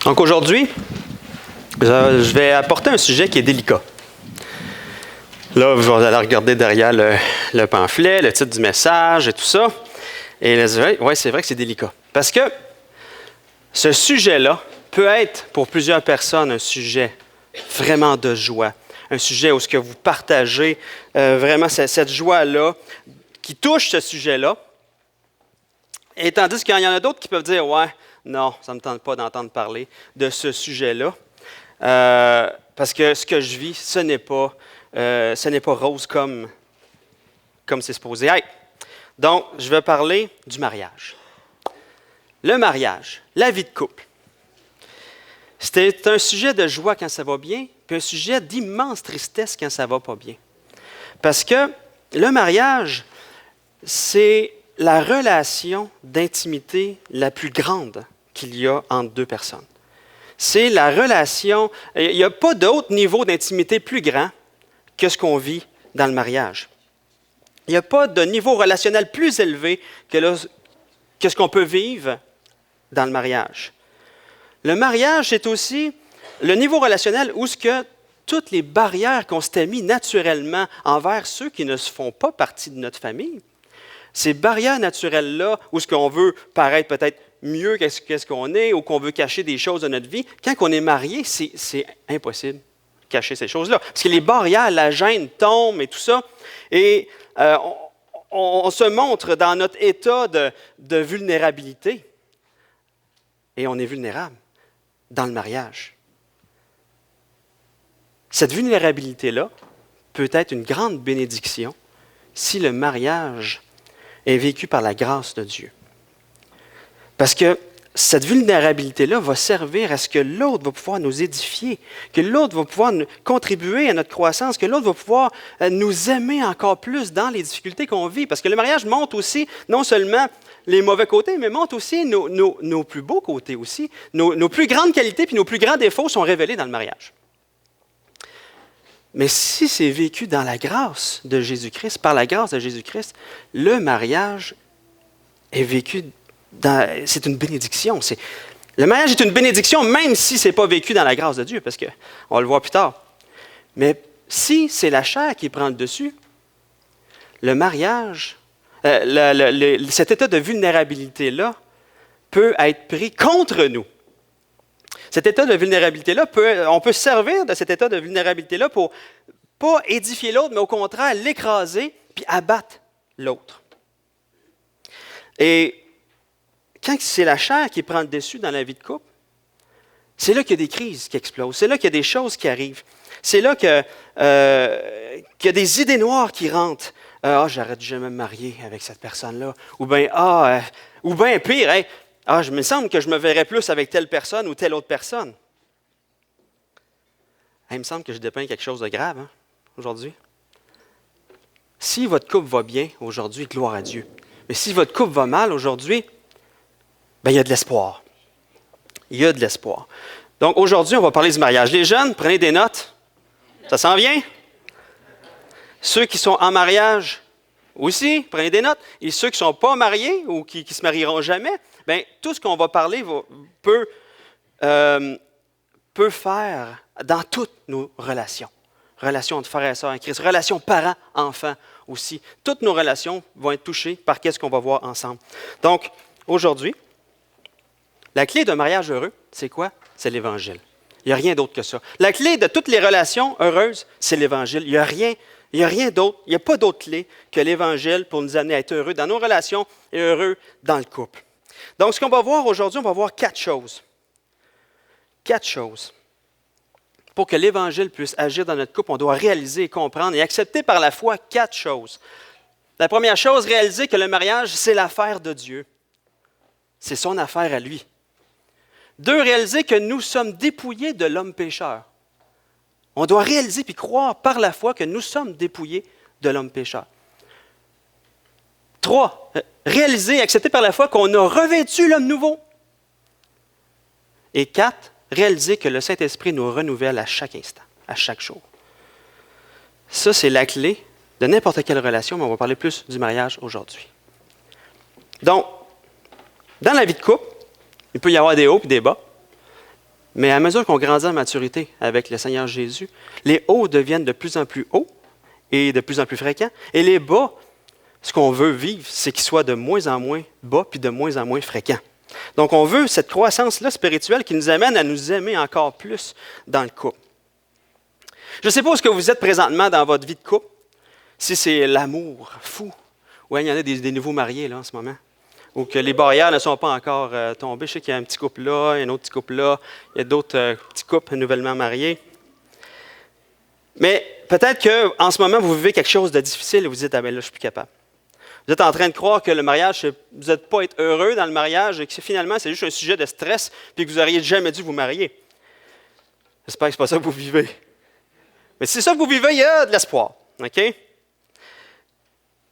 Donc aujourd'hui, je vais apporter un sujet qui est délicat. Là, vous allez regarder derrière le pamphlet, le titre du message et tout ça. Et là, oui, c'est vrai que c'est délicat. Parce que ce sujet-là peut être pour plusieurs personnes un sujet vraiment de joie. Un sujet où ce que vous partagez vraiment cette joie-là qui touche ce sujet-là. Et tandis qu'il y en a d'autres qui peuvent dire « Ouais, non, ça ne me tente pas d'entendre parler de ce sujet-là. Parce que ce que je vis, ce n'est pas rose comme c'est supposé être. » Donc, je vais parler du mariage. Le mariage, la vie de couple. C'est un sujet de joie quand ça va bien, puis un sujet d'immense tristesse quand ça ne va pas bien. Parce que le mariage, c'est la relation d'intimité la plus grande qu'il y a entre deux personnes. C'est la relation, il n'y a pas d'autre niveau d'intimité plus grand que ce qu'on vit dans le mariage. Il n'y a pas de niveau relationnel plus élevé que ce qu'on peut vivre dans le mariage. Le mariage, c'est aussi le niveau relationnel où ce que toutes les barrières qu'on s'était mis naturellement envers ceux qui ne se font pas partie de notre famille, ces barrières naturelles-là, où ce qu'on veut paraître peut-être mieux qu'est-ce qu'on est, ou qu'on veut cacher des choses de notre vie, quand on est marié, c'est impossible de cacher ces choses-là. Parce que les barrières, la gêne tombe et tout ça. Et on se montre dans notre état de vulnérabilité. Et on est vulnérable dans le mariage. Cette vulnérabilité-là peut être une grande bénédiction si le mariage est vécu par la grâce de Dieu. Parce que cette vulnérabilité-là va servir à ce que l'autre va pouvoir nous édifier, que l'autre va pouvoir contribuer à notre croissance, que l'autre va pouvoir nous aimer encore plus dans les difficultés qu'on vit. Parce que le mariage montre aussi non seulement les mauvais côtés, mais montre aussi nos plus beaux côtés aussi. Nos plus grandes qualités puis nos plus grands défauts sont révélés dans le mariage. Mais si c'est vécu dans la grâce de Jésus-Christ, par la grâce de Jésus-Christ, le mariage est vécu c'est une bénédiction. Le mariage est une bénédiction, même si ce n'est pas vécu dans la grâce de Dieu, parce qu'on va le voir plus tard. Mais si c'est la chair qui prend le dessus, le mariage, cet état de vulnérabilité-là peut être pris contre nous. Cet état de vulnérabilité-là, on peut se servir de cet état de vulnérabilité-là pour pas édifier l'autre, mais au contraire l'écraser puis abattre l'autre. Et quand c'est la chair qui prend le dessus dans la vie de couple, c'est là qu'il y a des crises qui explosent, c'est là qu'il y a des choses qui arrivent, c'est là qu'il y a des idées noires qui rentrent. J'arrête jamais de me marier avec cette personne-là. Ou bien pire, hey, il me semble que je me verrais plus avec telle personne ou telle autre personne. Il me semble que je dépeins quelque chose de grave aujourd'hui. Si votre couple va bien aujourd'hui, gloire à Dieu. Mais si votre couple va mal aujourd'hui, il y a de l'espoir. Il y a de l'espoir. Donc aujourd'hui, on va parler du mariage. Les jeunes, prenez des notes. Ça s'en vient? Ceux qui sont en mariage aussi, prenez des notes. Et ceux qui ne sont pas mariés ou qui ne se marieront jamais, tout ce qu'on va parler peut faire dans toutes nos relations. Relations de frères et sœurs en Christ, relations parents-enfants aussi. Toutes nos relations vont être touchées par ce qu'on va voir ensemble. Donc, aujourd'hui, la clé d'un mariage heureux, c'est quoi? C'est l'Évangile. Il n'y a rien d'autre que ça. La clé de toutes les relations heureuses, c'est l'Évangile. Il n'y a rien d'autre, il n'y a pas d'autre clé que l'Évangile pour nous amener à être heureux dans nos relations et heureux dans le couple. Donc, ce qu'on va voir aujourd'hui, on va voir 4 choses. 4 choses. Pour que l'Évangile puisse agir dans notre couple, on doit réaliser et comprendre et accepter par la foi 4 choses. La première chose, réaliser que le mariage, c'est l'affaire de Dieu. C'est son affaire à lui. 2, réaliser que nous sommes dépouillés de l'homme pécheur. On doit réaliser puis croire par la foi que nous sommes dépouillés de l'homme pécheur. 3, réaliser et accepter par la foi qu'on a revêtu l'homme nouveau. Et 4, réaliser que le Saint-Esprit nous renouvelle à chaque instant, à chaque jour. Ça, c'est la clé de n'importe quelle relation, mais on va parler plus du mariage aujourd'hui. Donc, dans la vie de couple, il peut y avoir des hauts et des bas, mais à mesure qu'on grandit en maturité avec le Seigneur Jésus, les hauts deviennent de plus en plus hauts et de plus en plus fréquents, et les bas, ce qu'on veut vivre, c'est qu'ils soient de moins en moins bas puis de moins en moins fréquents. Donc, on veut cette croissance-là spirituelle qui nous amène à nous aimer encore plus dans le couple. Je ne sais pas où est-ce que vous êtes présentement dans votre vie de couple, si c'est l'amour fou. Oui, il y en a des nouveaux mariés là, en ce moment, ou que les barrières ne sont pas encore tombées. Je sais qu'il y a un petit couple là, un autre petit couple là, il y a d'autres petits couples nouvellement mariés. Mais peut-être qu'en ce moment, vous vivez quelque chose de difficile et vous dites « Ah bien là, je ne suis plus capable ». Vous êtes en train de croire que le mariage, vous n'êtes pas être heureux dans le mariage et que finalement, c'est juste un sujet de stress puis que vous n'auriez jamais dû vous marier. J'espère que ce n'est pas ça que vous vivez. Mais si c'est ça que vous vivez, il y a de l'espoir. OK?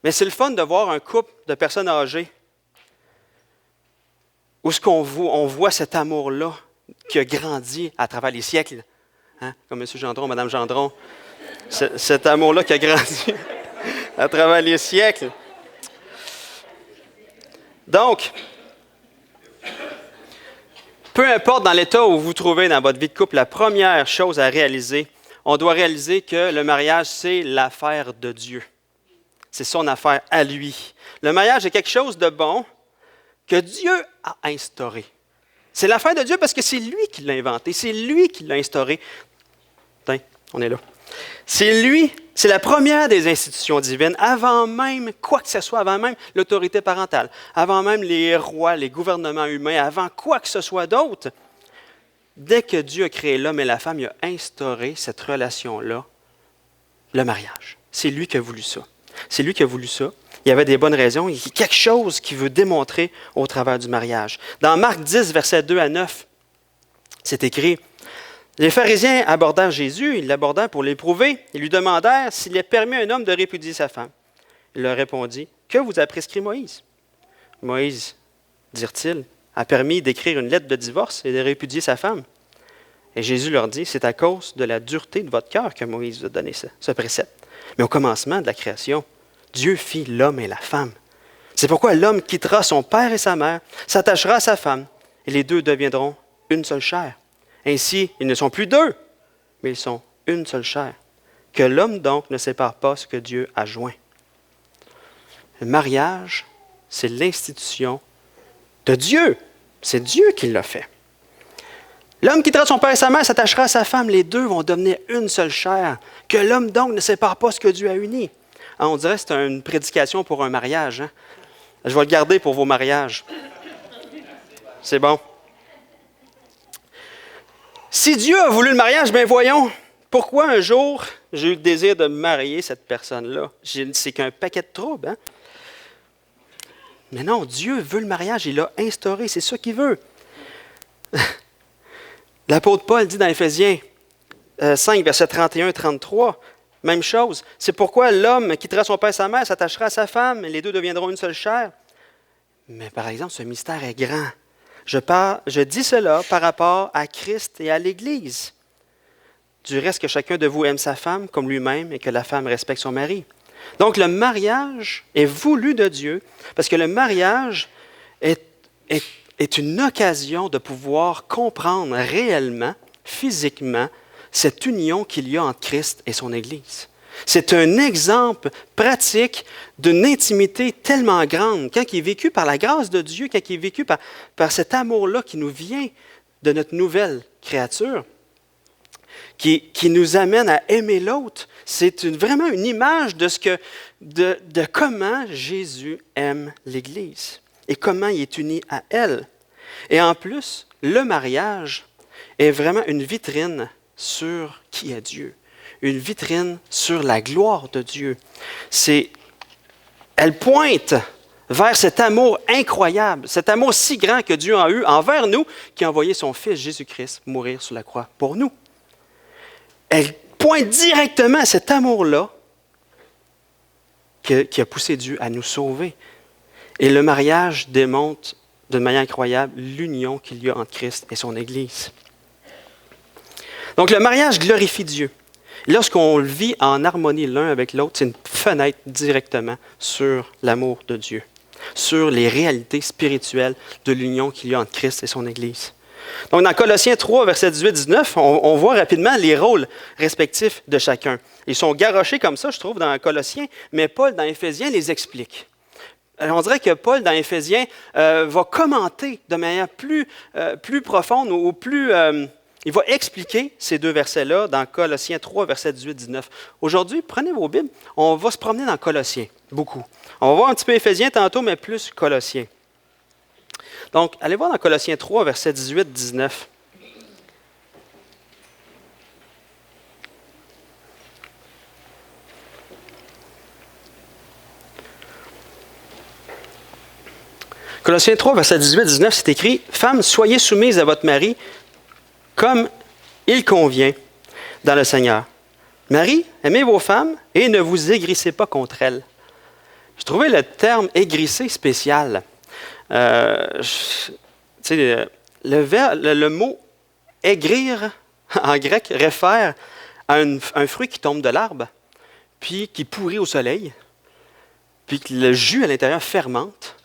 Mais c'est le fun de voir un couple de personnes âgées où on voit cet amour-là qui a grandi à travers les siècles. Hein? Comme M. Gendron, Mme Gendron. Cet amour-là qui a grandi à travers les siècles. Donc, peu importe dans l'état où vous vous trouvez dans votre vie de couple, la première chose à réaliser, on doit réaliser que le mariage, c'est l'affaire de Dieu. C'est son affaire à lui. Le mariage est quelque chose de bon que Dieu a instauré. C'est l'affaire de Dieu parce que c'est lui qui l'a inventé, c'est lui qui l'a instauré. Tiens, on est là. C'est lui, c'est la première des institutions divines, avant même quoi que ce soit, avant même l'autorité parentale, avant même les rois, les gouvernements humains, avant quoi que ce soit d'autre. Dès que Dieu a créé l'homme et la femme, il a instauré cette relation-là, le mariage. C'est lui qui a voulu ça. C'est lui qui a voulu ça. Il y avait des bonnes raisons. Il y a quelque chose qu'il veut démontrer au travers du mariage. Dans Marc 10, versets 2 à 9, c'est écrit « Les pharisiens abordèrent Jésus, ils l'abordèrent pour l'éprouver. Ils lui demandèrent s'il est permis à un homme de répudier sa femme. Il leur répondit « Que vous a prescrit Moïse ?» Moïse, dirent-ils, a permis d'écrire une lettre de divorce et de répudier sa femme. Et Jésus leur dit « C'est à cause de la dureté de votre cœur que Moïse vous a donné ce précepte. Mais au commencement de la création, Dieu fit l'homme et la femme. C'est pourquoi l'homme quittera son père et sa mère, s'attachera à sa femme, et les deux deviendront une seule chair. Ainsi, ils ne sont plus deux, mais ils sont une seule chair. Que l'homme donc ne sépare pas ce que Dieu a joint. » Le mariage, c'est l'institution de Dieu. C'est Dieu qui l'a fait. L'homme quittera son père et sa mère, s'attachera à sa femme. Les deux vont devenir une seule chair. Que l'homme donc ne sépare pas ce que Dieu a uni. Ah, on dirait que c'est une prédication pour un mariage. Hein? Je vais le garder pour vos mariages. C'est bon. Si Dieu a voulu le mariage, bien voyons, pourquoi un jour j'ai eu le désir de marier cette personne-là? C'est qu'un paquet de troubles. Hein? Mais non, Dieu veut le mariage, il l'a instauré, c'est ça qu'il veut. L'apôtre Paul dit dans Éphésiens 5, versets 31 et 33, même chose. C'est pourquoi l'homme quittera son père et sa mère, s'attachera à sa femme, et les deux deviendront une seule chair. Mais par exemple, ce mystère est grand. Je dis cela par rapport à Christ et à l'Église. Du reste, que chacun de vous aime sa femme comme lui-même et que la femme respecte son mari. Donc, le mariage est voulu de Dieu parce que le mariage est une occasion de pouvoir comprendre réellement, physiquement, cette union qu'il y a entre Christ et son Église. C'est un exemple pratique d'une intimité tellement grande, quand il est vécu par la grâce de Dieu, quand il est vécu par cet amour-là qui nous vient de notre nouvelle créature, qui nous amène à aimer l'autre. C'est vraiment une image de comment Jésus aime l'Église et comment il est uni à elle. Et en plus, le mariage est vraiment une vitrine sur qui est Dieu. Une vitrine sur la gloire de Dieu. Elle pointe vers cet amour incroyable, cet amour si grand que Dieu a eu envers nous, qui a envoyé son Fils Jésus-Christ mourir sur la croix pour nous. Elle pointe directement à cet amour-là qui a poussé Dieu à nous sauver. Et le mariage démontre d'une manière incroyable l'union qu'il y a entre Christ et son Église. Donc le mariage glorifie Dieu. Lorsqu'on le vit en harmonie l'un avec l'autre, c'est une fenêtre directement sur l'amour de Dieu. sur les réalités spirituelles de l'union qu'il y a entre Christ et son Église. Donc, dans Colossiens 3, versets 18-19, on voit rapidement les rôles respectifs de chacun. Ils sont garochés comme ça, je trouve, dans Colossiens, mais Paul, dans Éphésiens, les explique. On dirait que Paul, dans Éphésiens, va commenter de manière plus profonde ou plus... il va expliquer ces deux versets-là dans Colossiens 3, versets 18-19. Aujourd'hui, prenez vos Bibles, on va se promener dans Colossiens, beaucoup. On va voir un petit peu Éphésiens tantôt, mais plus Colossiens. Donc, allez voir dans Colossiens 3, versets 18-19. Colossiens 3, verset 18-19, c'est écrit « Femmes, soyez soumises à votre mari comme il convient dans le Seigneur. Marie, aimez vos femmes et ne vous aigrissez pas contre elles. » Je trouvais le terme « aigrisser » spécial. Le mot « aigrir » en grec réfère à un fruit qui tombe de l'arbre, puis qui pourrit au soleil, puis que le jus à l'intérieur fermente,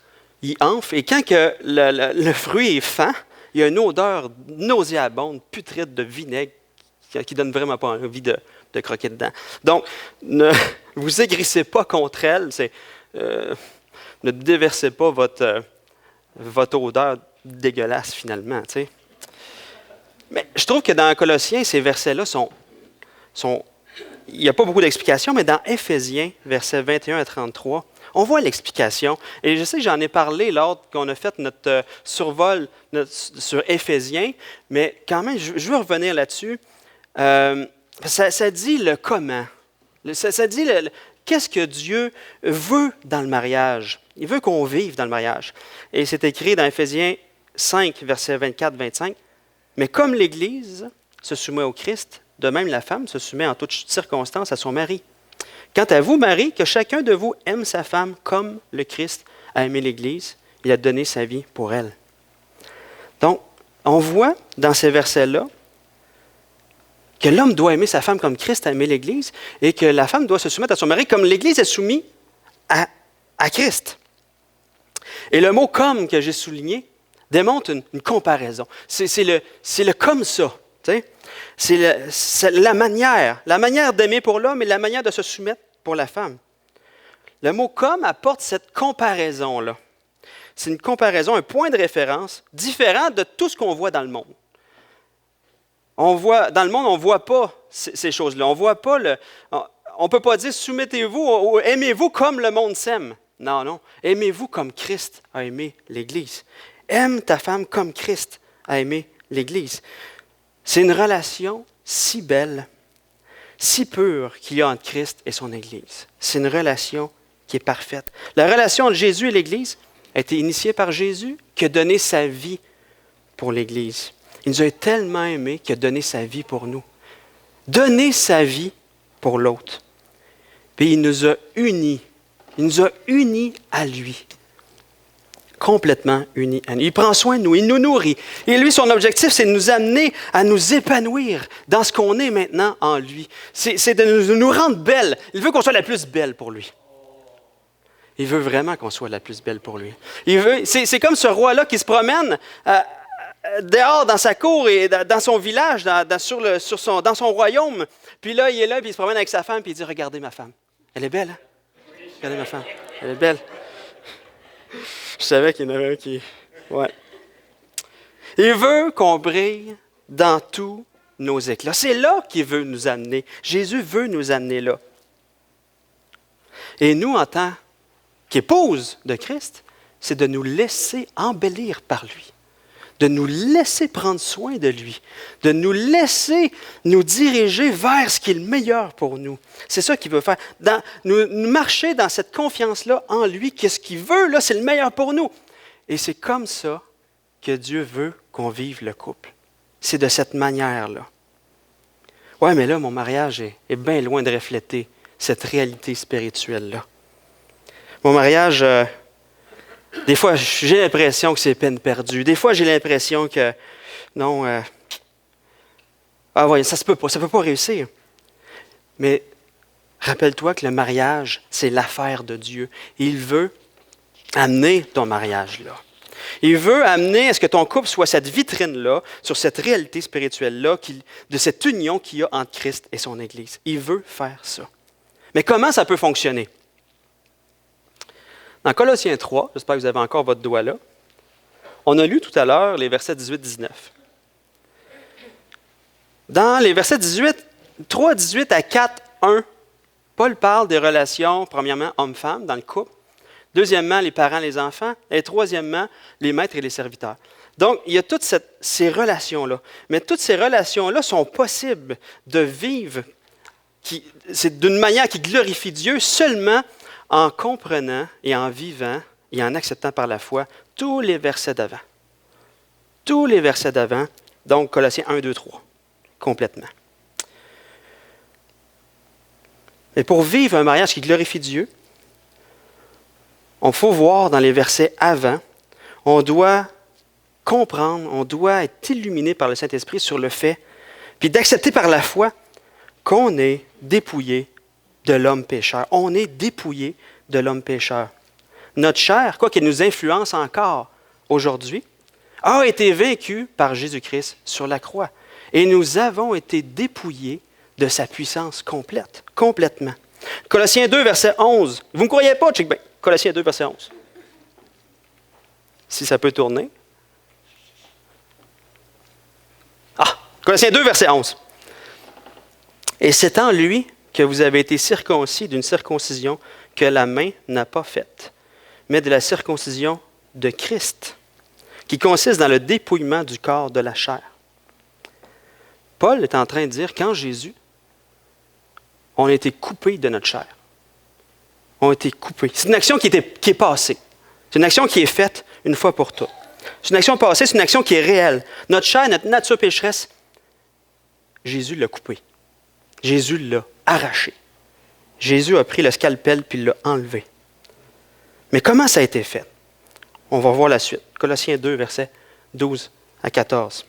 il enfle, et quand que le fruit est fin, il y a une odeur nauséabonde, putride de vinaigre, qui donne vraiment pas envie de croquer dedans. Donc, ne vous aigrissez pas contre elle, ne déversez pas votre odeur dégueulasse finalement. Tu sais. Mais je trouve que dans Colossiens, ces versets-là sont il n'y a pas beaucoup d'explications, mais dans Éphésiens, versets 21 à 33, on voit l'explication. Et je sais que j'en ai parlé lors qu'on a fait notre survol sur Éphésiens, mais quand même, je veux revenir là-dessus. Ça dit le comment. Ça dit qu'est-ce que Dieu veut dans le mariage. Il veut qu'on vive dans le mariage. Et c'est écrit dans Éphésiens 5, versets 24-25. « Mais comme l'Église se soumet au Christ, de même la femme se soumet en toutes circonstances à son mari. Quant à vous, Marie, que chacun de vous aime sa femme comme le Christ a aimé l'Église. Il a donné sa vie pour elle. » Donc, on voit dans ces versets-là que l'homme doit aimer sa femme comme Christ a aimé l'Église et que la femme doit se soumettre à son mari comme l'Église est soumise à Christ. Et le mot « comme » que j'ai souligné démontre une comparaison. C'est le « comme ça ». Tu sais? C'est la manière d'aimer pour l'homme et la manière de se soumettre pour la femme. Le mot « comme » apporte cette comparaison-là. C'est une comparaison, un point de référence différent de tout ce qu'on voit dans le monde. Dans le monde, on ne voit pas ces choses-là. On ne peut pas dire « soumettez-vous ou aimez-vous comme le monde s'aime ». Non. Aimez-vous comme Christ a aimé l'Église. Aime ta femme comme Christ a aimé l'Église. C'est une relation si belle, si pure qu'il y a entre Christ et son Église. C'est une relation qui est parfaite. La relation entre Jésus et l'Église a été initiée par Jésus qui a donné sa vie pour l'Église. Il nous a tellement aimés qu'il a donné sa vie pour nous. Donner sa vie pour l'autre. Puis il nous a unis. Il nous a unis à lui. Complètement unis à nous. Il prend soin de nous, il nous nourrit. Et lui, son objectif, c'est de nous amener à nous épanouir dans ce qu'on est maintenant en lui. C'est de nous rendre belles. Il veut qu'on soit la plus belle pour lui. Il veut vraiment qu'on soit la plus belle pour lui. C'est comme ce roi-là qui se promène dehors dans sa cour et dans son village, dans son royaume. Puis là, il est là, puis il se promène avec sa femme, puis il dit « Regardez ma femme. Elle est belle, hein? Regardez ma femme. Elle est belle. » Je savais qu'il y en avait un qui... Ouais. Il veut qu'on brille dans tous nos éclats. C'est là qu'il veut nous amener. Jésus veut nous amener là. Et nous, en tant qu'épouse de Christ, c'est de nous laisser embellir par lui, de nous laisser prendre soin de lui, de nous laisser nous diriger vers ce qui est le meilleur pour nous. C'est ça qu'il veut faire. Nous marcher dans cette confiance-là en lui, que ce qu'il veut, là, c'est le meilleur pour nous. Et c'est comme ça que Dieu veut qu'on vive le couple. C'est de cette manière-là. Ouais, mais là, mon mariage est bien loin de refléter cette réalité spirituelle-là. Mon mariage... des fois, j'ai l'impression que c'est peine perdue. Des fois, j'ai l'impression que, non, ça ne peut pas réussir. Mais rappelle-toi que le mariage, c'est l'affaire de Dieu. Il veut amener ton mariage là. Il veut amener à ce que ton couple soit cette vitrine-là, sur cette réalité spirituelle-là, de cette union qu'il y a entre Christ et son Église. Il veut faire ça. Mais comment ça peut fonctionner? Dans Colossiens 3, j'espère que vous avez encore votre doigt là, on a lu tout à l'heure les versets 18-19. Dans les versets 3, 18 à 4, 1, Paul parle des relations, premièrement, homme-femme dans le couple. Deuxièmement, les parents, les enfants. Et troisièmement, les maîtres et les serviteurs. Donc, il y a toutes ces relations-là. Mais toutes ces relations-là sont possibles de vivre c'est d'une manière qui glorifie Dieu seulement en comprenant et en vivant et en acceptant par la foi tous les versets d'avant. Tous les versets d'avant. Donc, Colossiens 1, 2, 3. Complètement. Et pour vivre un mariage qui glorifie Dieu, on faut voir dans les versets avant, on doit comprendre, on doit être illuminé par le Saint-Esprit sur le fait, puis d'accepter par la foi qu'on est dépouillé de l'homme pécheur. On est dépouillé de l'homme pécheur. Notre chair, quoi qu'elle nous influence encore aujourd'hui, a été vaincue par Jésus-Christ sur la croix. Et nous avons été dépouillés de sa puissance complètement. Colossiens 2, verset 11. Vous ne me croyez pas, check bien. Colossiens 2, verset 11. Si ça peut tourner. Colossiens 2, verset 11. Et c'est en lui que vous avez été circoncis d'une circoncision que la main n'a pas faite, mais de la circoncision de Christ, qui consiste dans le dépouillement du corps de la chair. Paul est en train de dire qu'en Jésus, on a été coupé de notre chair. On a été coupés. C'est une action qui est passée. C'est une action qui est faite une fois pour toutes. C'est une action passée, c'est une action qui est réelle. Notre chair, notre nature pécheresse, Jésus l'a coupée. Jésus l'a arrachée. Jésus a pris le scalpel puis l'a enlevé. Mais comment ça a été fait? On va voir la suite. Colossiens 2, versets 12 à 14.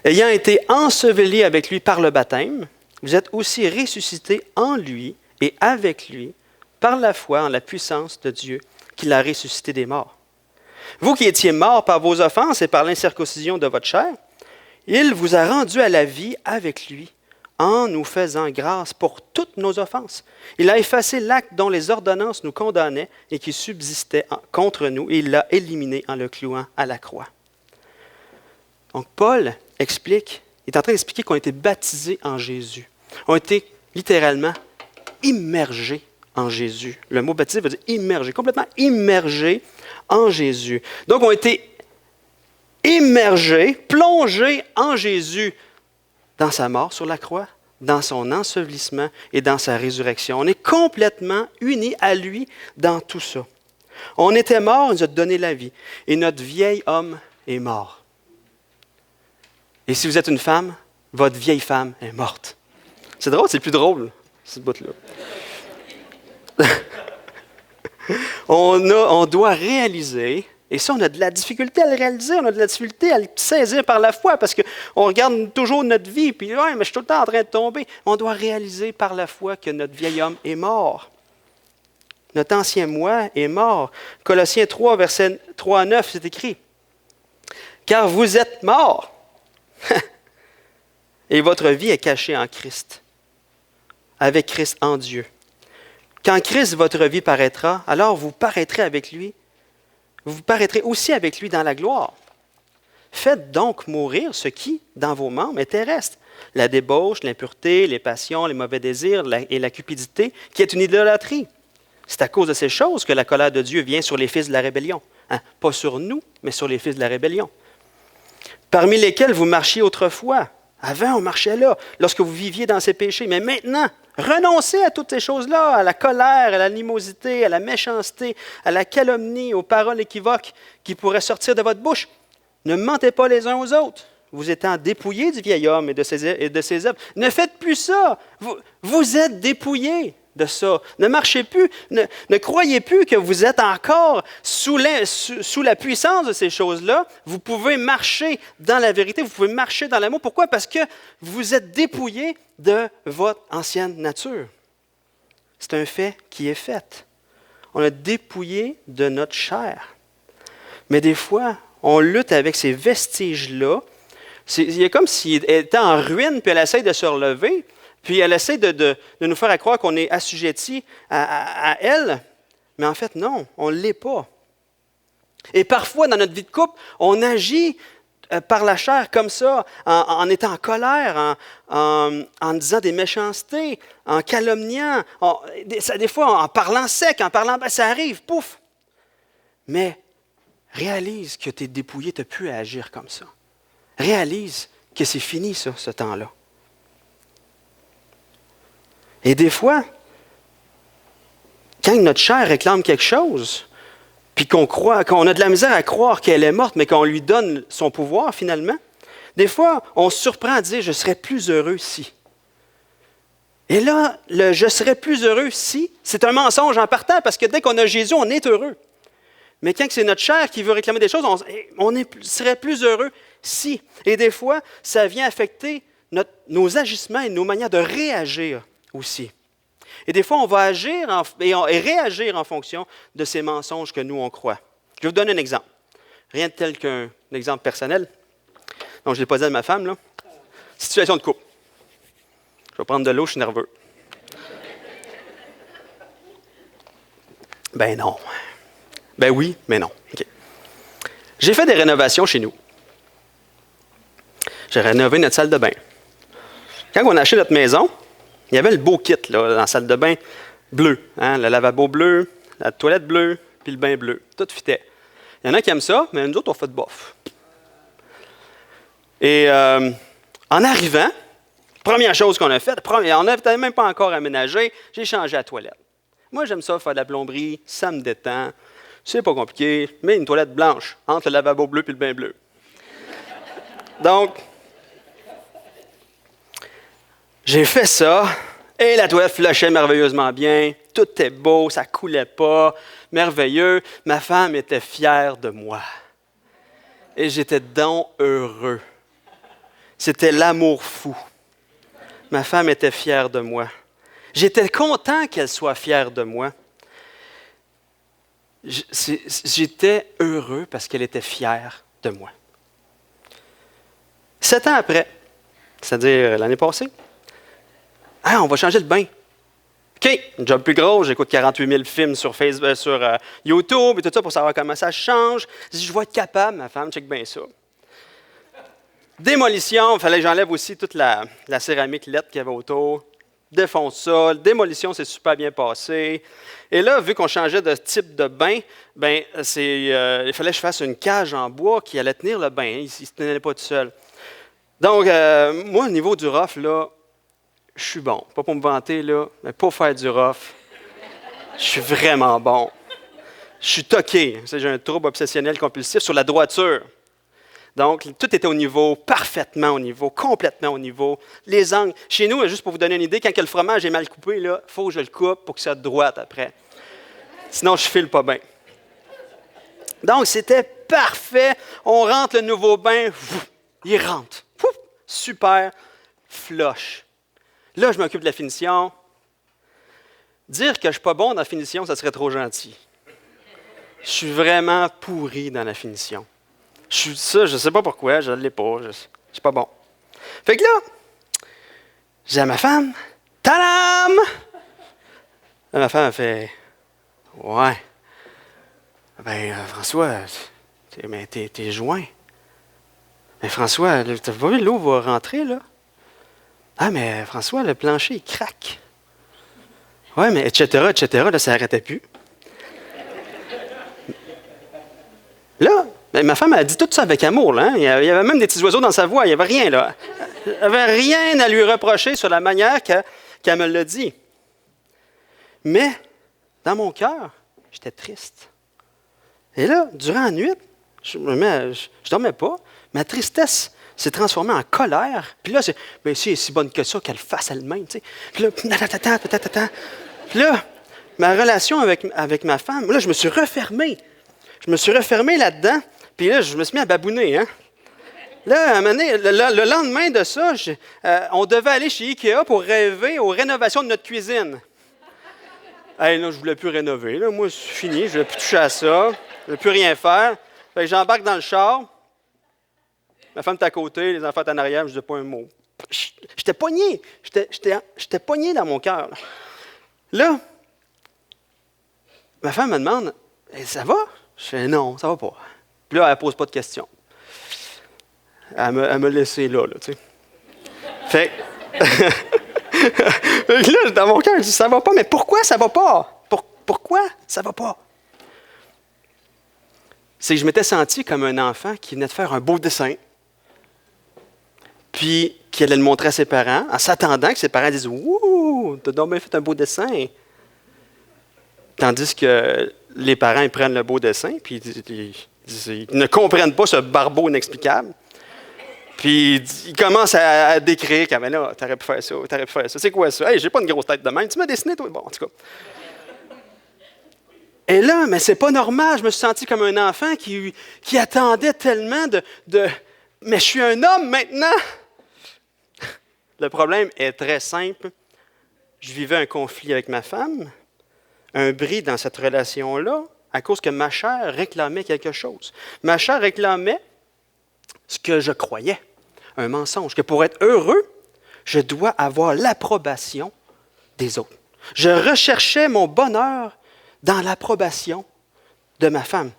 Ayant été ensevelis avec lui par le baptême, vous êtes aussi ressuscités en lui et avec lui, par la foi en la puissance de Dieu qui l'a ressuscité des morts. Vous qui étiez morts par vos offenses et par l'incirconcision de votre chair, il vous a rendus à la vie avec lui en nous faisant grâce pour toutes nos offenses. Il a effacé l'acte dont les ordonnances nous condamnaient et qui subsistait contre nous, et il l'a éliminé en le clouant à la croix. Donc Paul explique, il est en train d'expliquer qu'on a été baptisés en Jésus. On a été littéralement immergés en Jésus. Le mot baptisé veut dire immergé, complètement immergé en Jésus. Donc on a été immergés, plongés en Jésus dans sa mort sur la croix, dans son ensevelissement et dans sa résurrection. On est complètement unis à lui dans tout ça. On était mort, il nous a donné la vie. Et notre vieil homme est mort. Et si vous êtes une femme, votre vieille femme est morte. C'est drôle, c'est le plus drôle, ce bout-là. On doit réaliser, et ça, on a de la difficulté à le réaliser, on a de la difficulté à le saisir par la foi, parce qu'on regarde toujours notre vie, puis ouais, mais je suis tout le temps en train de tomber. On doit réaliser par la foi que notre vieil homme est mort. Notre ancien moi est mort. Colossiens 3, versets 3 à 9, c'est écrit. Car vous êtes morts, et votre vie est cachée en Christ, avec Christ en Dieu. Quand Christ, votre vie, paraîtra, alors vous paraîtrez avec lui. Vous paraîtrez aussi avec lui dans la gloire. Faites donc mourir ce qui, dans vos membres, est terrestre. La débauche, l'impureté, les passions, les mauvais désirs et la cupidité, qui est une idolâtrie. C'est à cause de ces choses que la colère de Dieu vient sur les fils de la rébellion. Pas sur nous, mais sur les fils de la rébellion. Parmi lesquels vous marchiez autrefois. Avant, on marchait là, lorsque vous viviez dans ces péchés. Mais maintenant, renoncez à toutes ces choses-là, à la colère, à l'animosité, à la méchanceté, à la calomnie, aux paroles équivoques qui pourraient sortir de votre bouche. Ne mentez pas les uns aux autres. Vous étant dépouillés du vieil homme et de ses œuvres. Ne faites plus ça. Vous êtes dépouillés de ça. Ne marchez plus. Ne croyez plus que vous êtes encore sous la puissance de ces choses-là. Vous pouvez marcher dans la vérité. Vous pouvez marcher dans l'amour. Pourquoi? Parce que vous êtes dépouillés de votre ancienne nature. C'est un fait qui est fait. On a dépouillé de notre chair. Mais des fois, on lutte avec ces vestiges-là. Il est comme s'il était en ruine, puis elle essaie de se relever, puis elle essaie de nous faire croire qu'on est assujetti à elle. Mais en fait, non, on ne l'est pas. Et parfois, dans notre vie de couple, on agit par la chair comme ça, en étant en colère, en disant des méchancetés, en calomniant, des fois en parlant sec, en parlant, ça arrive, pouf. Mais réalise que tu es dépouillé, tu n'as plus à agir comme ça. Réalise que c'est fini, ça, ce temps-là. Et des fois, quand notre chair réclame quelque chose, puis qu'on a de la misère à croire qu'elle est morte, mais qu'on lui donne son pouvoir finalement, des fois, on se surprend à dire « je serais plus heureux si ». Et là, le « je serais plus heureux si », c'est un mensonge en partant, parce que dès qu'on a Jésus, on est heureux. Mais quand c'est notre chair qui veut réclamer des choses, on serait plus heureux si. Et des fois, ça vient affecter nos agissements et nos manières de réagir aussi. Et des fois, on va agir et réagir en fonction de ces mensonges que nous, on croit. Je vais vous donner un exemple. Rien de tel qu'un exemple personnel. Donc, je ne l'ai pas dit à ma femme, là. Situation de couple. Je vais prendre de l'eau, je suis nerveux. Ben non. Ben oui, mais non. Okay. J'ai fait des rénovations chez nous. J'ai rénové notre salle de bain. Quand on a acheté notre maison, il y avait le beau kit là, dans la salle de bain bleu. Hein, le lavabo bleu, la toilette bleue, puis le bain bleu. Tout fitait. Il y en a qui aiment ça, mais nous autres, on fait de bof. Et en arrivant, première chose qu'on a faite, on n'avait même pas encore aménagé, j'ai changé la toilette. Moi, j'aime ça, faire de la plomberie, ça me détend. C'est pas compliqué, mais une toilette blanche entre le lavabo bleu et le bain bleu. Donc, j'ai fait ça, et la toilette flashait merveilleusement bien. Tout était beau, ça coulait pas, merveilleux. Ma femme était fière de moi. Et j'étais donc heureux. C'était l'amour fou. Ma femme était fière de moi. J'étais content qu'elle soit fière de moi. J'étais heureux parce qu'elle était fière de moi. 7 ans après, c'est-à-dire l'année passée, on va changer le bain. OK, une job plus gros, j'écoute 48 000 films sur Facebook, sur YouTube et tout ça pour savoir comment ça change. Je dis, je vais être capable, ma femme, check bien ça. Démolition, il fallait que j'enlève aussi toute la céramique LED qu'il y avait autour. Défonce ça. Démolition, c'est super bien passé. Et là, vu qu'on changeait de type de bain, il fallait que je fasse une cage en bois qui allait tenir le bain. Il ne se tenait pas tout seul. Donc, moi, au niveau du rough, là, je suis bon. Pas pour me vanter, là, mais pour faire du rough, je suis vraiment bon. Je suis toqué. J'ai un trouble obsessionnel compulsif sur la droiture. Donc, tout était au niveau, parfaitement au niveau, complètement au niveau. Les angles. Chez nous, juste pour vous donner une idée, quand le fromage est mal coupé, il faut que je le coupe pour que ça soit droite après. Sinon, je ne file pas bien. Donc, c'était parfait. On rentre le nouveau bain. Il rentre. Super. Flush. Là, je m'occupe de la finition. Dire que je ne suis pas bon dans la finition, ça serait trop gentil. Je suis vraiment pourri dans la finition. Je ne sais pas pourquoi, je ne l'ai pas, je ne suis pas bon. Fait que là, j'ai dit à ma femme, tadam! Là, ma femme a fait, ouais. Ben, François, t'es joint. Mais François, t'as pas vu l'eau va rentrer, là? Ah, mais François, le plancher, il craque. Ouais, mais etc., là, ça n'arrêtait plus. Là, ben, ma femme a dit tout ça avec amour. Là, hein? Il y avait même des petits oiseaux dans sa voix. Il n'y avait rien, là. Il n'y avait rien à lui reprocher sur la manière qu'elle me l'a dit. Mais, dans mon cœur, j'étais triste. Et là, durant la nuit, je ne dormais pas. Ma tristesse s'est transformée en colère. Puis là, si elle est si bonne que ça, qu'elle fasse elle-même. Tu sais. Puis là, puis là, ma relation avec ma femme, là, je me suis refermé. Je me suis refermé là-dedans. Puis là, je me suis mis à babouner. Hein? Là, à un moment donné, le lendemain de ça, on devait aller chez Ikea pour rêver aux rénovations de notre cuisine. Hey, là, je voulais plus rénover. Là. Moi, c'est fini. Je voulais plus toucher à ça. Je voulais plus rien faire. Fait que j'embarque dans le char. Ma femme est à côté, les enfants sont en arrière, je ne disais pas un mot. J'étais pogné. J'étais pogné dans mon cœur. Là, ma femme me demande, hey, ça va? Je fais non, ça va pas. Puis là, elle ne pose pas de questions. Elle me laissait là, tu sais. Fait là, dans mon cœur, je dis, ça va pas, mais pourquoi ça va pas? Pourquoi ça va pas? C'est que je m'étais senti comme un enfant qui venait de faire un beau dessin, puis qui allait le montrer à ses parents, en s'attendant que ses parents disent « Ouh, t'as donc bien fait un beau dessin! » Tandis que les parents, ils prennent le beau dessin, puis ils ne comprennent pas ce barbeau inexplicable. Puis ils commencent à décrire « Mais là, t'aurais pu faire ça, t'aurais pu faire ça. C'est quoi ça? Hey, j'ai pas une grosse tête de même. Tu m'as dessiné, toi? » Bon, en tout cas. Et là, mais c'est pas normal. Je me suis senti comme un enfant qui attendait tellement de « Mais je suis un homme maintenant! » Le problème est très simple. Je vivais un conflit avec ma femme, un bris dans cette relation-là, à cause que ma chair réclamait quelque chose. Ma chair réclamait ce que je croyais, un mensonge, que pour être heureux, je dois avoir l'approbation des autres. Je recherchais mon bonheur dans l'approbation de ma femme.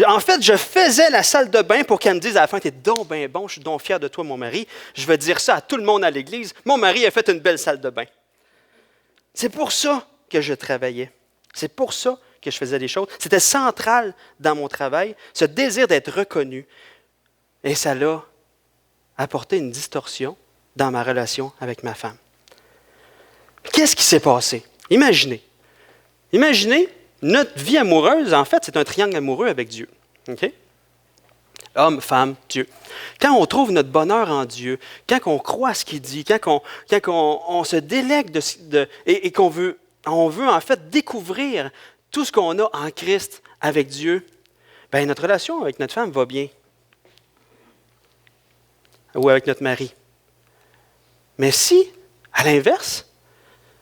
En fait, je faisais la salle de bain pour qu'elle me dise à la fin, « T'es donc bien bon, je suis donc fier de toi, mon mari. » Je vais dire ça à tout le monde à l'église. Mon mari a fait une belle salle de bain. C'est pour ça que je travaillais. C'est pour ça que je faisais des choses. C'était central dans mon travail, ce désir d'être reconnu. Et ça l'a apporté une distorsion dans ma relation avec ma femme. Qu'est-ce qui s'est passé? Imaginez, notre vie amoureuse, en fait, c'est un triangle amoureux avec Dieu. Okay? Homme, femme, Dieu. Quand on trouve notre bonheur en Dieu, quand on croit à ce qu'il dit, quand on se délègue et qu'on veut, on veut en fait découvrir tout ce qu'on a en Christ avec Dieu, bien, notre relation avec notre femme va bien. Ou avec notre mari. Mais si, à l'inverse,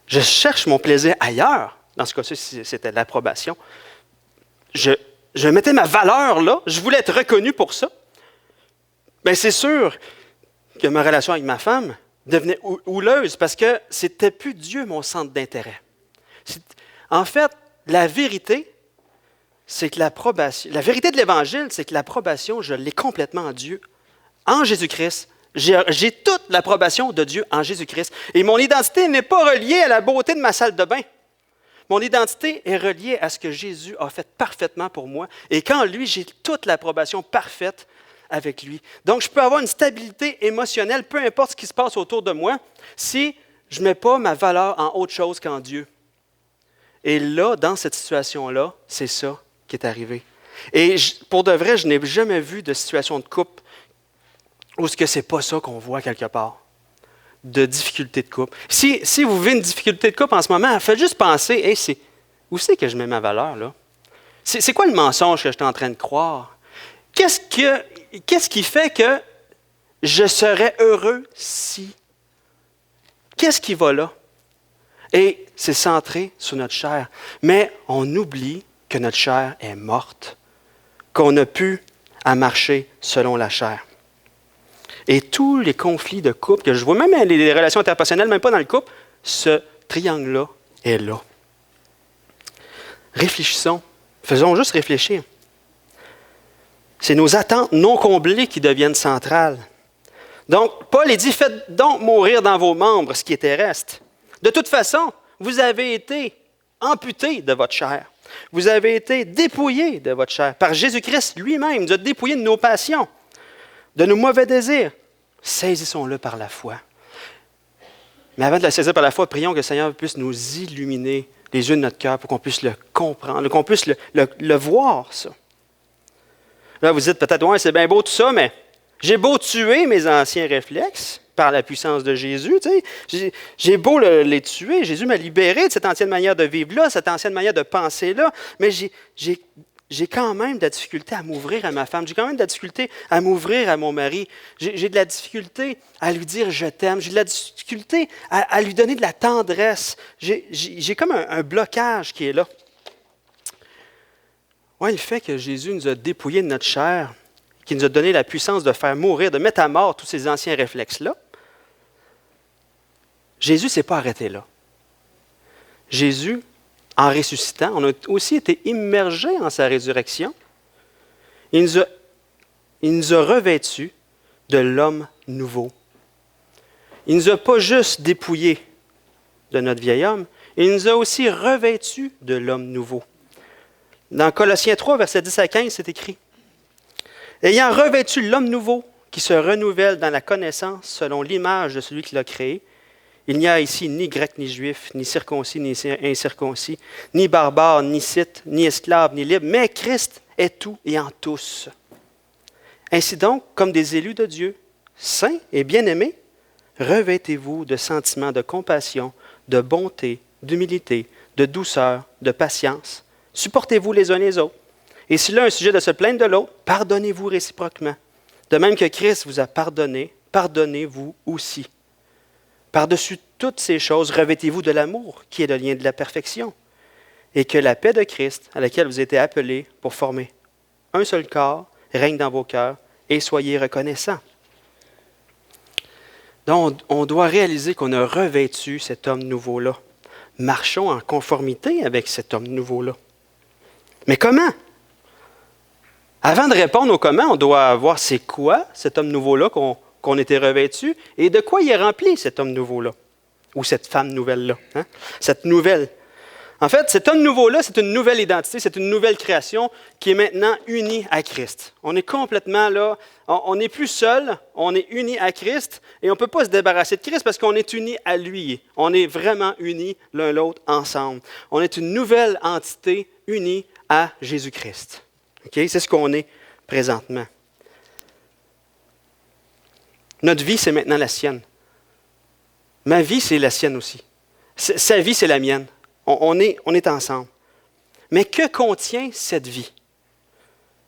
je cherche mon plaisir ailleurs, dans ce cas-ci, c'était l'approbation, je mettais ma valeur là, je voulais être reconnu pour ça, bien c'est sûr que ma relation avec ma femme devenait houleuse parce que c'était plus Dieu mon centre d'intérêt. En fait, la vérité, c'est que l'approbation, la vérité de l'Évangile, c'est que l'approbation, je l'ai complètement en Dieu, en Jésus-Christ. J'ai toute l'approbation de Dieu en Jésus-Christ. Et mon identité n'est pas reliée à la beauté de ma salle de bain. Mon identité est reliée à ce que Jésus a fait parfaitement pour moi. Et qu'en lui, j'ai toute l'approbation parfaite avec lui. Donc, je peux avoir une stabilité émotionnelle, peu importe ce qui se passe autour de moi, si je ne mets pas ma valeur en autre chose qu'en Dieu. Et là, dans cette situation-là, c'est ça qui est arrivé. Et pour de vrai, je n'ai jamais vu de situation de couple où ce que c'est pas ça qu'on voit quelque part, de difficulté de couple. Si vous vivez une difficulté de couple en ce moment, faites juste penser, hey, où c'est que je mets ma valeur, là? C'est quoi le mensonge que je suis en train de croire? Qu'est-ce qui fait que je serais heureux si? Qu'est-ce qui va là? Et c'est centré sur notre chair. Mais on oublie que notre chair est morte, qu'on n'a plus à marcher selon la chair. Et tous les conflits de couple que je vois, même les relations interpersonnelles, même pas dans le couple, ce triangle-là est là. Réfléchissons. Faisons juste réfléchir. C'est nos attentes non comblées qui deviennent centrales. Donc, Paul dit, faites donc mourir dans vos membres ce qui est terrestre. De toute façon, vous avez été amputés de votre chair. Vous avez été dépouillés de votre chair. Par Jésus-Christ lui-même, nous a dépouillés de nos passions, de nos mauvais désirs. Saisissons-le par la foi. Mais avant de la saisir par la foi, prions que le Seigneur puisse nous illuminer les yeux de notre cœur pour qu'on puisse le comprendre, qu'on puisse le voir, ça. Là, vous dites peut-être, ouais, c'est bien beau tout ça, mais j'ai beau tuer mes anciens réflexes par la puissance de Jésus, tu sais, j'ai beau les tuer, Jésus m'a libéré de cette ancienne manière de vivre-là, cette ancienne manière de penser-là, mais j'ai quand même de la difficulté à m'ouvrir à ma femme. J'ai quand même de la difficulté à m'ouvrir à mon mari. J'ai de la difficulté à lui dire je t'aime. J'ai de la difficulté à lui donner de la tendresse. J'ai comme un blocage qui est là. Oui, le fait que Jésus nous a dépouillés de notre chair, qu'il nous a donné la puissance de faire mourir, de mettre à mort tous ces anciens réflexes-là, Jésus ne s'est pas arrêté là. Jésus, en ressuscitant, on a aussi été immergés en sa résurrection. Il nous a revêtus de l'homme nouveau. Il ne nous a pas juste dépouillés de notre vieil homme, il nous a aussi revêtus de l'homme nouveau. Dans Colossiens 3, versets 10 à 15, c'est écrit « Ayant revêtu l'homme nouveau qui se renouvelle dans la connaissance selon l'image de celui qui l'a créé, il n'y a ici ni grec ni juif, ni circoncis ni incirconcis, ni barbare, ni scythe, ni esclave, ni libre, mais Christ est tout et en tous. Ainsi donc, comme des élus de Dieu, saints et bien-aimés, revêtez-vous de sentiments de compassion, de bonté, d'humilité, de douceur, de patience. Supportez-vous les uns les autres. Et si l'un a un sujet de se plaindre de l'autre, pardonnez-vous réciproquement. De même que Christ vous a pardonné, pardonnez-vous aussi. Par-dessus toutes ces choses, revêtez-vous de l'amour, qui est le lien de la perfection, et que la paix de Christ, à laquelle vous êtes appelés pour former un seul corps, règne dans vos cœurs, et soyez reconnaissants. Donc, on doit réaliser qu'on a revêtu cet homme nouveau-là. Marchons en conformité avec cet homme nouveau-là. Mais comment? Avant de répondre au comment, on doit voir c'est quoi cet homme nouveau-là qu'on était revêtu et de quoi il est rempli, cet homme nouveau-là, ou cette femme nouvelle-là, hein? Cette nouvelle. En fait, cet homme nouveau-là, c'est une nouvelle identité, c'est une nouvelle création qui est maintenant unie à Christ. On est complètement là, on n'est plus seul, on est unis à Christ et on ne peut pas se débarrasser de Christ parce qu'on est unis à lui. On est vraiment unis l'un l'autre ensemble. On est une nouvelle entité unie à Jésus-Christ. Okay? C'est ce qu'on est présentement. Notre vie, c'est maintenant la sienne. Ma vie, c'est la sienne aussi. Sa vie, c'est la mienne. On est ensemble. Mais que contient cette vie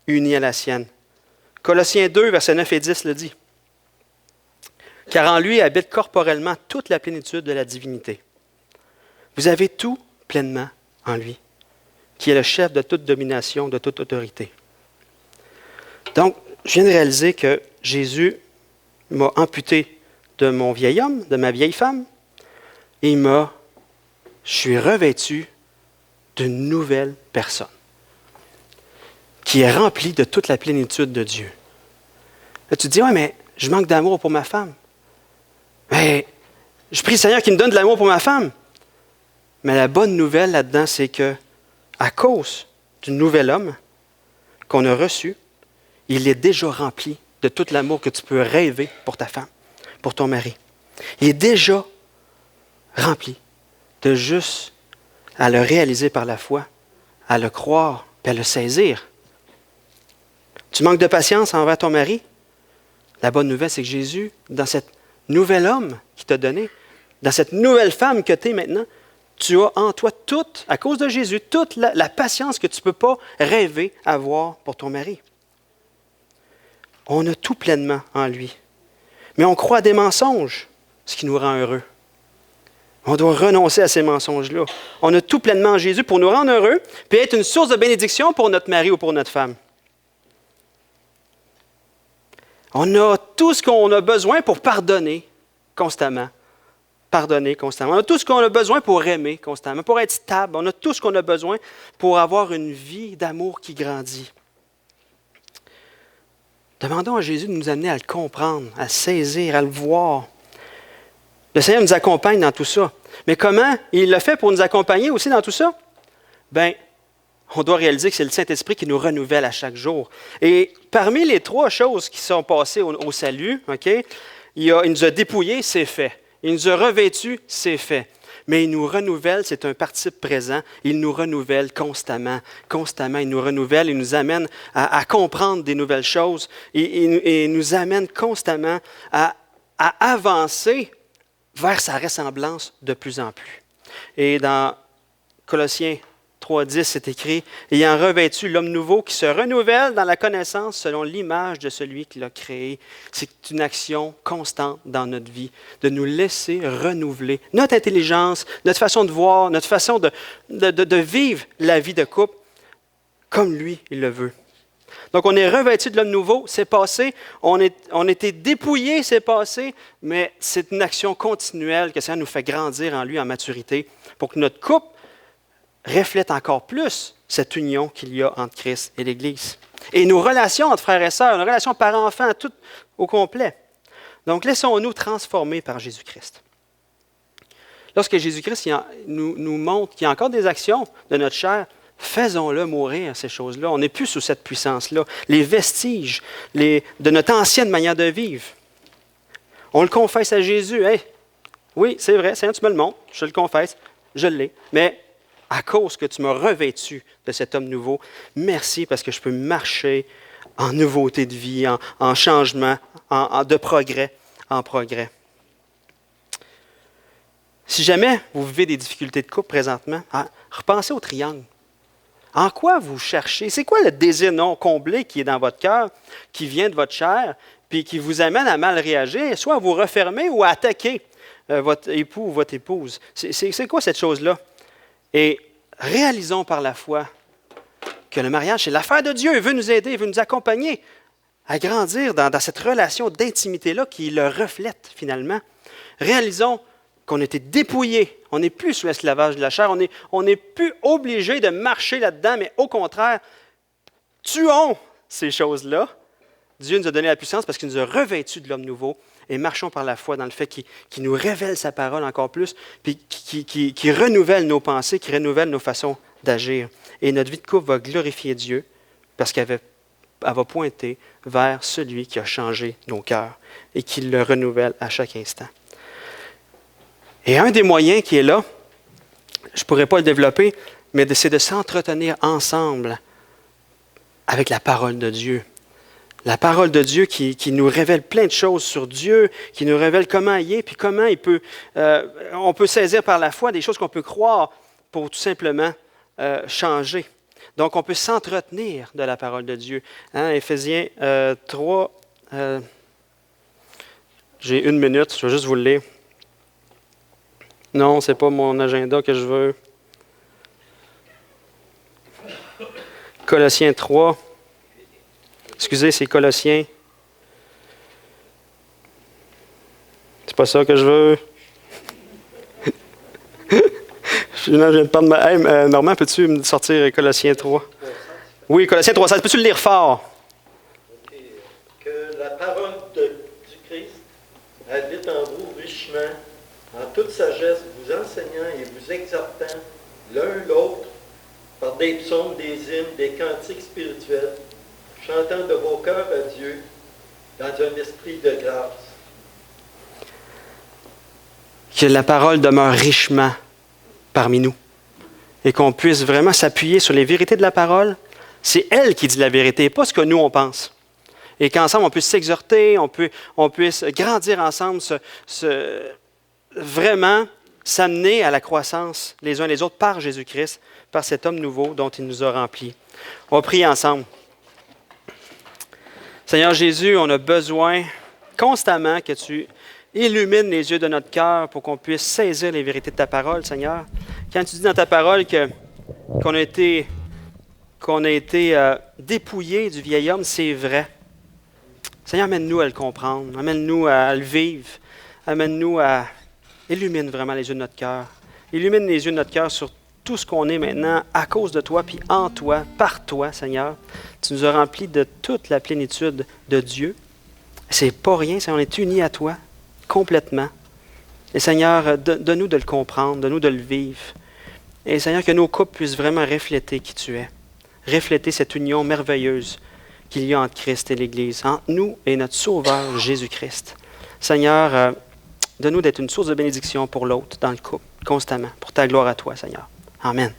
unie à la sienne? Colossiens 2, versets 9 et 10 le dit. « Car en lui habite corporellement toute la plénitude de la divinité. Vous avez tout pleinement en lui, qui est le chef de toute domination, de toute autorité. » Donc, je viens de réaliser que Jésus m'a amputé de mon vieil homme, de ma vieille femme, et je suis revêtu d'une nouvelle personne qui est remplie de toute la plénitude de Dieu. Là, tu te dis, ouais, mais je manque d'amour pour ma femme. Mais je prie le Seigneur qu'il me donne de l'amour pour ma femme. Mais la bonne nouvelle là-dedans, c'est que à cause du nouvel homme qu'on a reçu, il est déjà rempli de tout l'amour que tu peux rêver pour ta femme, pour ton mari. Il est déjà rempli de juste à le réaliser par la foi, à le croire, puis à le saisir. Tu manques de patience envers ton mari? La bonne nouvelle, c'est que Jésus, dans cet nouvel homme qu'il t'a donné, dans cette nouvelle femme que tu es maintenant, tu as en toi toute, à cause de Jésus, toute la patience que tu ne peux pas rêver avoir pour ton mari. On a tout pleinement en lui. Mais on croit à des mensonges, ce qui nous rend heureux. On doit renoncer à ces mensonges-là. On a tout pleinement en Jésus pour nous rendre heureux, puis être une source de bénédiction pour notre mari ou pour notre femme. On a tout ce qu'on a besoin pour pardonner constamment. Pardonner constamment. On a tout ce qu'on a besoin pour aimer constamment, pour être stable. On a tout ce qu'on a besoin pour avoir une vie d'amour qui grandit. Demandons à Jésus de nous amener à le comprendre, à le saisir, à le voir. Le Seigneur nous accompagne dans tout ça. Mais comment il le fait pour nous accompagner aussi dans tout ça? Bien, on doit réaliser que c'est le Saint-Esprit qui nous renouvelle à chaque jour. Et parmi les 3 choses qui sont passées au salut, okay, il nous a dépouillés, c'est fait. Il nous a revêtus, c'est fait. Mais il nous renouvelle, c'est un participe présent, il nous renouvelle constamment. Constamment, il nous renouvelle, il nous amène à comprendre des nouvelles choses et nous amène constamment à avancer vers sa ressemblance de plus en plus. Et dans Colossiens 3,10, c'est écrit « Ayant revêtu l'homme nouveau qui se renouvelle dans la connaissance selon l'image de celui qui l'a créé. » C'est une action constante dans notre vie, de nous laisser renouveler notre intelligence, notre façon de voir, notre façon de vivre la vie de couple comme lui, il le veut. Donc, on est revêtu de l'homme nouveau, c'est passé. On était dépouillé, c'est passé. Mais c'est une action continuelle que ça nous fait grandir en lui, en maturité, pour que notre couple reflète encore plus cette union qu'il y a entre Christ et l'Église. Et nos relations entre frères et sœurs, nos relations parents-enfants, tout au complet. Donc, laissons-nous transformer par Jésus-Christ. Lorsque Jésus-Christ nous montre qu'il y a encore des actions de notre chair, faisons-le mourir, ces choses-là. On n'est plus sous cette puissance-là. Les vestiges de notre ancienne manière de vivre. On le confesse à Jésus. Hey, oui, c'est vrai, Seigneur, tu me le montres, je le confesse, je l'ai. Mais à cause que tu m'as revêtu de cet homme nouveau, merci parce que je peux marcher en nouveauté de vie, en changement, de progrès en progrès. Si jamais vous vivez des difficultés de couple présentement, repensez au triangle. En quoi vous cherchez? C'est quoi le désir non comblé qui est dans votre cœur, qui vient de votre chair, puis qui vous amène à mal réagir, soit à vous refermer ou à attaquer votre époux ou votre épouse? C'est quoi cette chose-là? Et réalisons par la foi que le mariage, c'est l'affaire de Dieu. Il veut nous aider, il veut nous accompagner à grandir dans cette relation d'intimité-là qui le reflète finalement. Réalisons qu'on était dépouillés. On n'est plus sous l'esclavage de la chair. On n'est plus obligé de marcher là-dedans, mais au contraire, tuons ces choses-là. Dieu nous a donné la puissance parce qu'il nous a revêtus de l'homme nouveau et marchons par la foi dans le fait qu'il nous révèle sa parole encore plus, puis qui renouvelle nos pensées, qui renouvelle nos façons d'agir. Et notre vie de couple va glorifier Dieu parce qu'elle va pointer vers celui qui a changé nos cœurs et qui le renouvelle à chaque instant. Et un des moyens qui est là, je ne pourrais pas le développer, mais c'est de s'entretenir ensemble avec la parole de Dieu. La parole de Dieu qui nous révèle plein de choses sur Dieu, qui nous révèle comment il est, puis comment on peut saisir par la foi des choses qu'on peut croire pour tout simplement changer. Donc, on peut s'entretenir de la parole de Dieu. Éphésiens 3, j'ai 1 minute, je vais juste vous le lire. Non, ce n'est pas mon agenda que je veux. Colossiens 3. Excusez, c'est Colossiens. C'est pas ça que je veux. Je viens de perdre ma... Hey, Normand, peux-tu me sortir Colossiens 3? Oui, Colossiens 3, peux-tu le lire fort? Okay. Que la parole du Christ habite en vous richement, en toute sagesse, vous enseignant et vous exhortant l'un l'autre par des psaumes, des hymnes, des cantiques spirituels, chantant de vos cœurs à Dieu dans un esprit de grâce. Que la parole demeure richement parmi nous et qu'on puisse vraiment s'appuyer sur les vérités de la parole. C'est elle qui dit la vérité, pas ce que nous on pense. Et qu'ensemble on puisse s'exhorter, on puisse grandir ensemble, vraiment s'amener à la croissance les uns les autres par Jésus-Christ, par cet homme nouveau dont il nous a remplis. On va prier ensemble. Seigneur Jésus, on a besoin constamment que tu illumines les yeux de notre cœur pour qu'on puisse saisir les vérités de ta parole, Seigneur. Quand tu dis dans ta parole qu'on a été dépouillés du vieil homme, c'est vrai. Seigneur, amène-nous à le comprendre, amène-nous à le vivre, amène-nous à... Illumine vraiment les yeux de notre cœur. Illumine les yeux de notre cœur sur tout ce qu'on est maintenant à cause de toi, puis en toi, par toi, Seigneur. Tu nous as remplis de toute la plénitude de Dieu. C'est pas rien, Seigneur, on est unis à toi complètement. Et Seigneur, donne-nous de le comprendre, donne-nous de le vivre. Et Seigneur, que nos couples puissent vraiment refléter qui tu es. Refléter cette union merveilleuse qu'il y a entre Christ et l'Église, entre nous et notre Sauveur Jésus-Christ. Seigneur, donne-nous d'être une source de bénédiction pour l'autre dans le couple, constamment, pour ta gloire à toi, Seigneur. Amen.